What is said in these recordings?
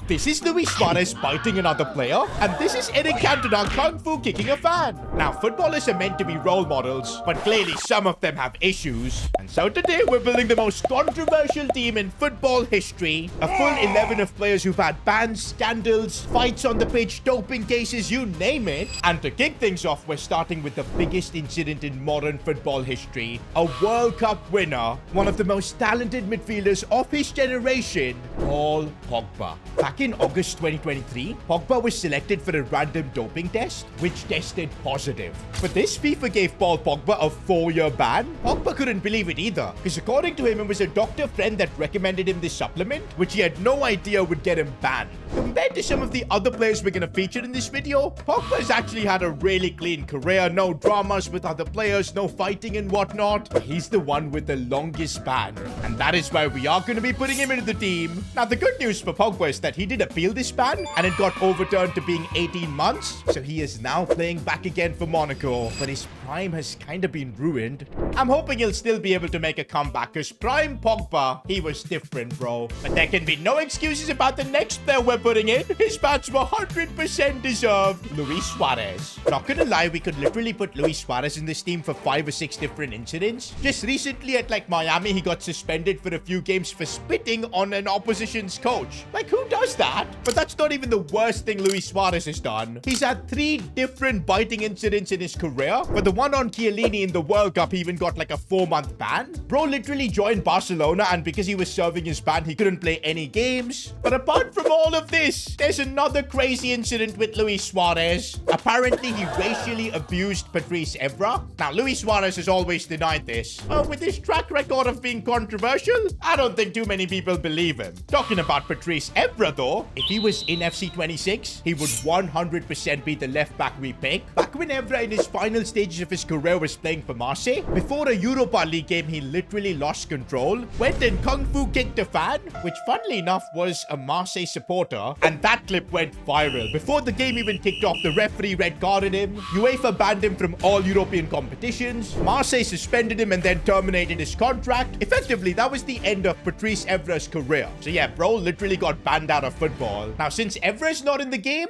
This is Luis Suarez biting another player, and this is Eric Cantona kung fu kicking a fan. Now, footballers are meant to be role models, but clearly some of them have issues. And so today, we're building the most controversial team in football history. A full 11 of players who've had bans, scandals, fights on the pitch, doping cases, you name it. And to kick things off, we're starting with the biggest incident in modern football history. A World Cup winner, one of the most talented midfielders of his generation, Paul Pogba. Back in August 2023, Pogba was selected for a random doping test, which tested positive. For this, FIFA gave Paul Pogba a 4-year ban. Pogba couldn't believe it either, because according to him, it was a doctor friend that recommended him this supplement, which he had no idea would get him banned. Compared to some of the other players we're going to feature in this video, Pogba has actually had a really clean career, no dramas with other players, no fighting and whatnot. But he's the one with the longest ban, and that is why we are going to be putting him into the team. Now, the good news for Pogba is that he did appeal this ban, and it got overturned to being 18 months, so he is now playing back again for Monaco, but his prime has kind of been ruined. I'm hoping he'll still be able to make a comeback, because prime Pogba, he was different, bro. But there can be no excuses about the next player we're putting in. His bans were 100% deserved. Luis Suarez. Not gonna lie, we could literally put Luis Suarez in this team for 5 or 6 different incidents. Just recently at Miami, he got suspended for a few games for spitting on an opposition's coach. Who does that? But that's not even the worst thing Luis Suarez has done. He's had 3 different biting incidents in his career, but the one on Chiellini in the World Cup, he even got a 4-month ban. Bro literally joined Barcelona, and because he was serving his ban, he couldn't play any games. But apart from all of this, there's another crazy incident with Luis Suarez. Apparently, he racially abused Patrice Evra. Now, Luis Suarez has always denied this. With his track record of being controversial, I don't think too many people believe him. Talking about Patrice Evra, though, if he was in FC 26, he would 100% be the left back we pick. Back when Evra in his final stages of his career was playing for Marseille, before a Europa League game, he literally lost control, went and kung fu kicked a fan, which funnily enough was a Marseille supporter, and that clip went viral. Before the game even kicked off, the referee red carded him, UEFA banned him from all European competitions, Marseille suspended him and then terminated his contract. Effectively, that was the end of Patrice Evra's career. So yeah, bro literally got banned out of football. Now, since Evra's not in the game,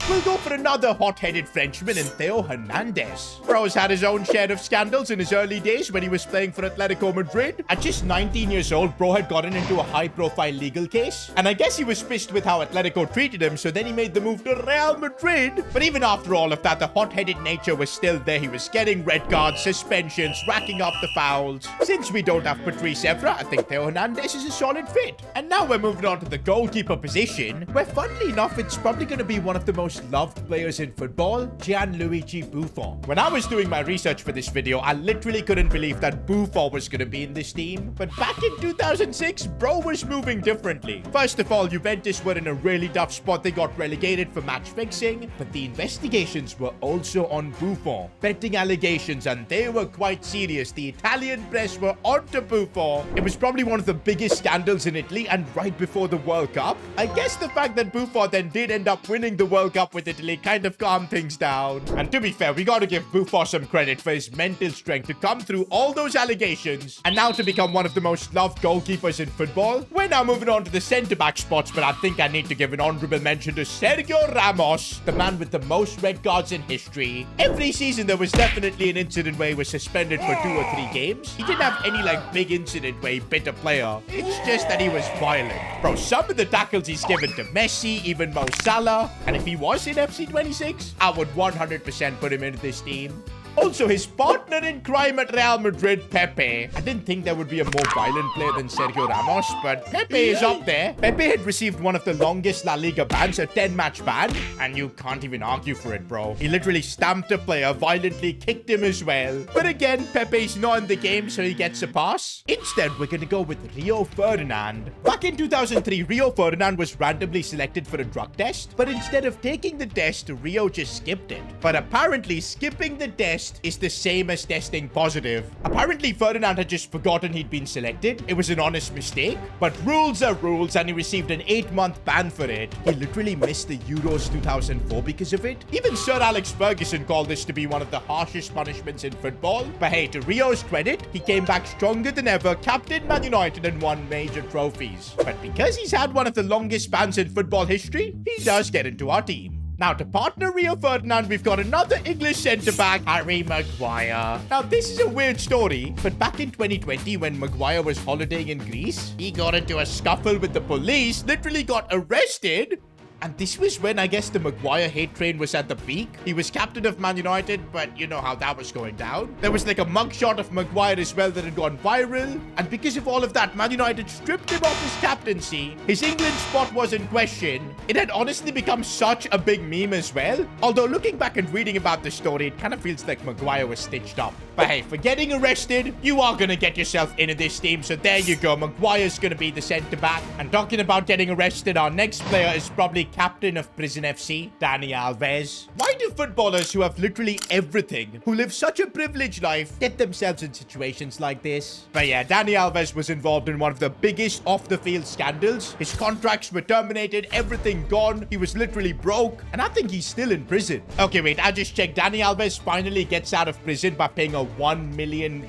we'll go for another hot-headed Frenchman in Theo Hernandez. Bro's had his own share of scandals in his early days when he was playing for Atletico Madrid. At just 19 years old, bro had gotten into a high-profile legal case, and I guess he was pissed with how Atletico treated him, so then he made the move to Real Madrid. But even after all of that, the hot-headed nature was still there. He was getting red cards, suspensions, racking up the fouls. Since we don't have Patrice Evra, I think Theo Hernandez is a solid fit. And now we're moving on to the goalkeeper position, where funnily enough, it's probably going to be one of the most loved players in football, Gianluigi Buffon. When I was doing my research for this video, I literally couldn't believe that Buffon was going to be in this team. But back in 2006, bro was moving differently. First of all, Juventus were in a really tough spot. They got relegated for match fixing, but the investigations were also on Buffon. Betting allegations, and they were quite serious. The Italian press were onto Buffon. It was probably one of the biggest scandals in Italy, and right before the World Cup. I guess the fact that Buffon then did end up winning the World Cup with Italy kind of calmed things down. And to be fair, we gotta give Buffon some credit for his mental strength to come through all those allegations, and now to become one of the most loved goalkeepers in football. We're now moving on to the centre-back spots, but I think I need to give an honorable mention to Sergio Ramos, the man with the most red cards in history. Every season, there was definitely an incident where he was suspended for 2 or 3 games. He didn't have any big incident where he bit a player. It's just that he was violent. Bro, some of the tackles he's given to Messi, even Mo Salah, and if he was in FC 26, I would 100% put him into this team. Also, his partner in crime at Real Madrid, Pepe. I didn't think there would be a more violent player than Sergio Ramos, but Pepe is up there. Pepe had received one of the longest La Liga bans, a 10-match ban, and you can't even argue for it, bro. He literally stamped a player, violently kicked him as well. But again, Pepe's not in the game, so he gets a pass. Instead, we're gonna go with Rio Ferdinand. Back in 2003, Rio Ferdinand was randomly selected for a drug test, but instead of taking the test, Rio just skipped it. But apparently, skipping the test test is the same as testing positive. Apparently, Ferdinand had just forgotten he'd been selected. It was an honest mistake, but rules are rules, and he received an 8-month ban for it. He literally missed the Euros 2004 because of it. Even Sir Alex Ferguson called this to be one of the harshest punishments in football. But hey, to Rio's credit, he came back stronger than ever, captained Man United, and won major trophies. But because he's had one of the longest bans in football history, he does get into our team. Now, to partner Rio Ferdinand, we've got another English centre-back, Harry Maguire. Now, this is a weird story, but back in 2020, when Maguire was holidaying in Greece, he got into a scuffle with the police, literally got arrested. And this was when, I guess, the Maguire hate train was at the peak. He was captain of Man United, but you know how that was going down. There was like a mugshot of Maguire as well that had gone viral. And because of all of that, Man United stripped him off his captaincy. His England spot was in question. It had honestly become such a big meme as well. Although looking back and reading about the story, it kind of feels like Maguire was stitched up. But hey, for getting arrested, you are going to get yourself into this team. So there you go. Maguire's going to be the centre-back. And talking about getting arrested, our next player is probably captain of Prison FC, Dani Alves. Why do footballers who have literally everything, who live such a privileged life, get themselves in situations like this? But yeah, Dani Alves was involved in one of the biggest off-the-field scandals. His contracts were terminated, everything gone. He was literally broke, and I think he's still in prison. Okay, wait, I just checked. Dani Alves finally gets out of prison by paying a €1 million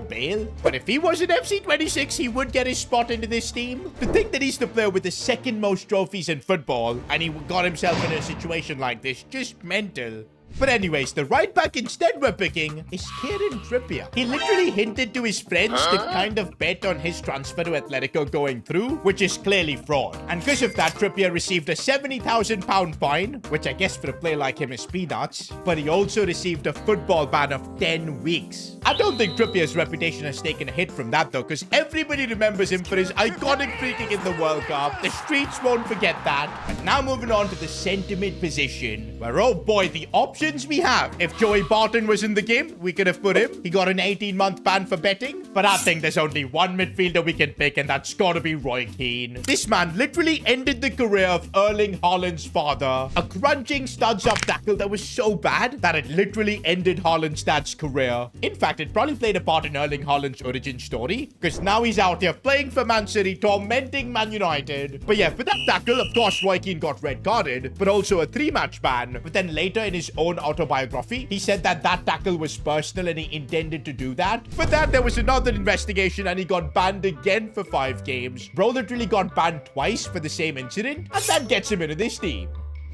bail. But if he was an FC26, he would get his spot into this team. To think that he's the player with the second most trophies in football, and he got himself in a situation like this, just mental. But anyways, the right back instead we're picking is Kieran Trippier. He literally hinted to his friends to kind of bet on his transfer to Atletico going through, which is clearly fraud. And because of that, Trippier received a £70,000 fine, which I guess for a player like him is peanuts, but he also received a football ban of 10 weeks. I don't think Trippier's reputation has taken a hit from that though, because everybody remembers him for his iconic free kick in the World Cup. The streets won't forget that. And now moving on to the centre mid position, where oh boy, the options we have. If Joey Barton was in the game, we could have put him. He got an 18-month ban for betting. But I think there's only one midfielder we can pick, and that's got to be Roy Keane. This man literally ended the career of Erling Haaland's father. A crunching studs-up tackle that was so bad that it literally ended Haaland's dad's career. In fact, it probably played a part in Erling Haaland's origin story, because now he's out here playing for Man City, tormenting Man United. But yeah, for that tackle, of course, Roy Keane got red-carded, but also a 3-match ban. But then later in his own autobiography, he said that that tackle was personal and he intended to do that. For that, there was another investigation and he got banned again for 5 games. Bro literally got banned twice for the same incident, and that gets him into this team.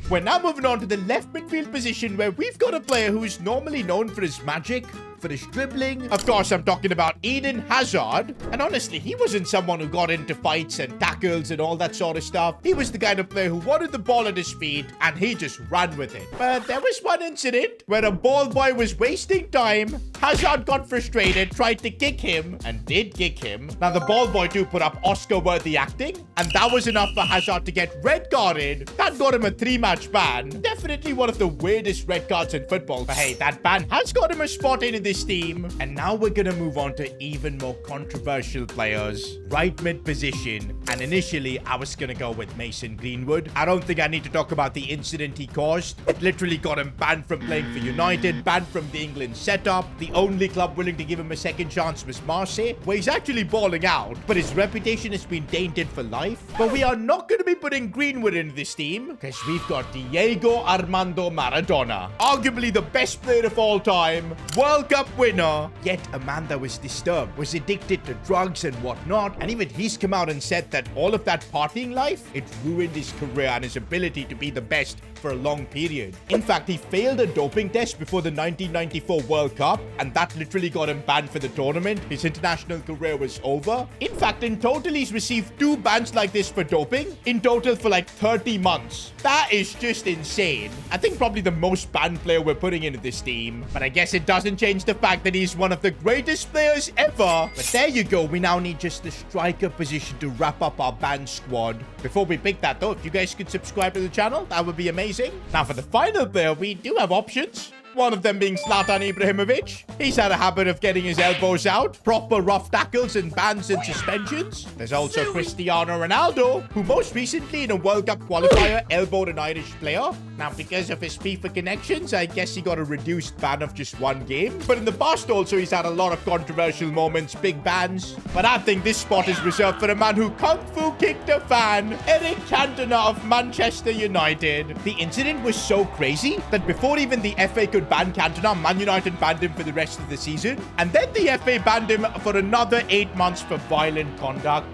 We're now moving on to the left midfield position, where we've got a player who's normally known for his magic, for his dribbling. Of course, I'm talking about Eden Hazard. And honestly, he wasn't someone who got into fights and tackles and all that sort of stuff. He was the kind of player who wanted the ball at his feet and he just ran with it. But there was one incident where a ball boy was wasting time. Hazard got frustrated, tried to kick him, and did kick him. Now, the ball boy too put up Oscar-worthy acting, and that was enough for Hazard to get red-carded. That got him a 3-match ban. Definitely one of the weirdest red cards in football. But hey, that ban has got him a spot in this team. And now we're gonna move on to even more controversial players. Right mid position. And initially, I was gonna go with Mason Greenwood. I don't think I need to talk about the incident he caused. It literally got him banned from playing for United, banned from the England setup. The only club willing to give him a second chance was Marseille, where he's actually balling out, but his reputation has been tainted for life. But we are not going to be putting Greenwood in this team, because we've got Diego Armando Maradona, arguably the best player of all time, World Cup winner, yet a man that was disturbed, was addicted to drugs and whatnot, and even he's come out and said that all of that partying life, it ruined his career and his ability to be the best for a long period. In fact, he failed a doping test before the 1994 World Cup, and that literally got him banned for the tournament. His international career was over. In fact, in total, he's received 2 bans like this for doping, in total for like 30 months. That is just insane. I think probably the most banned player we're putting into this team, but I guess it doesn't change the fact that he's one of the greatest players ever. But there you go, we now need just the striker position to wrap up our banned squad. Before we pick that though, if you guys could subscribe to the channel, that would be amazing. Now for the final player, we do have options. One of them being Zlatan Ibrahimovic. He's had a habit of getting his elbows out. Proper rough tackles and bans and suspensions. There's also Cristiano Ronaldo, who most recently in a World Cup qualifier elbowed an Irish player. Now, because of his FIFA connections, I guess he got a reduced ban of just 1 game. But in the past also, he's had a lot of controversial moments, big bans. But I think this spot is reserved for a man who kung fu kicked a fan, Eric Cantona of Manchester United. The incident was so crazy that before even the FA could ban Cantona, Man United banned him for the rest of the season. And then the FA banned him for another 8 months for violent conduct.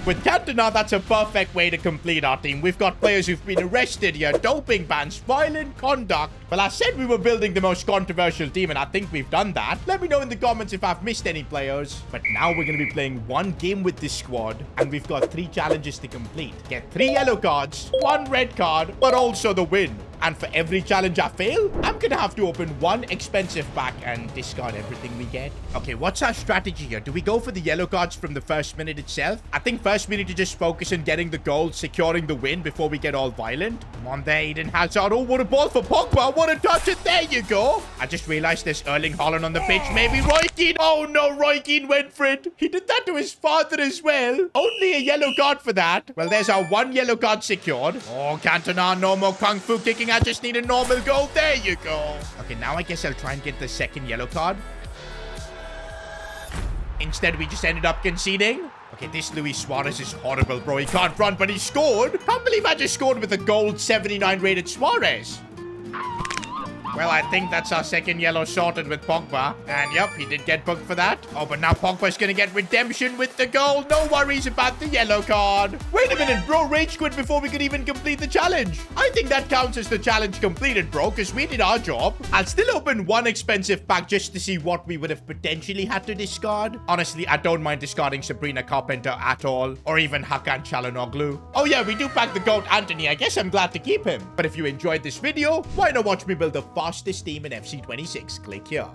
With Cantona, that's a perfect way to complete our team. We've got players who've been arrested here, doping bans, violent conduct. Well, I said we were building the most controversial team, and I think we've done that. Let me know in the comments if I've missed any players. But now we're going to be playing 1 game with this squad, and we've got 3 challenges to complete. Get 3 yellow cards, 1 red card, but also the win. And for every challenge I fail, I'm gonna have to open 1 expensive pack and discard everything we get. Okay, what's our strategy here? Do we go for the yellow cards from the first minute itself? I think first we need to just focus on getting the goal, securing the win before we get all violent. Come on there, Eden Hazard. Oh, what a ball for Pogba. What a touch it. There you go. I just realized there's Erling Haaland on the pitch. Maybe Roy Keane. Oh no, Roy Keane went for it. He did that to his father as well. Only a yellow card for that. Well, there's our 1 yellow card secured. Oh, Cantona, no more kung fu kicking. I just need a normal goal. There you go. Okay, now I guess I'll try and get the 2nd yellow card. Instead, we just ended up conceding. Okay, this Luis Suarez is horrible, bro. He can't run, but he scored. Can't believe I just scored with a gold 79 rated Suarez. Well, I think that's our 2nd yellow sorted with Pogba. And yep, he did get booked for that. Oh, but now Pogba's gonna get redemption with the goal. No worries about the yellow card. Wait a minute, bro. Rage quit before we could even complete the challenge. I think that counts as the challenge completed, bro, because we did our job. I'll still open 1 expensive pack just to see what we would have potentially had to discard. Honestly, I don't mind discarding Sabrina Carpenter at all. Or even Hakan Çalhanoğlu. Oh yeah, we do pack the GOAT Anthony. I guess I'm glad to keep him. But if you enjoyed this video, why not watch me build the fastest team in FC 26? Click here.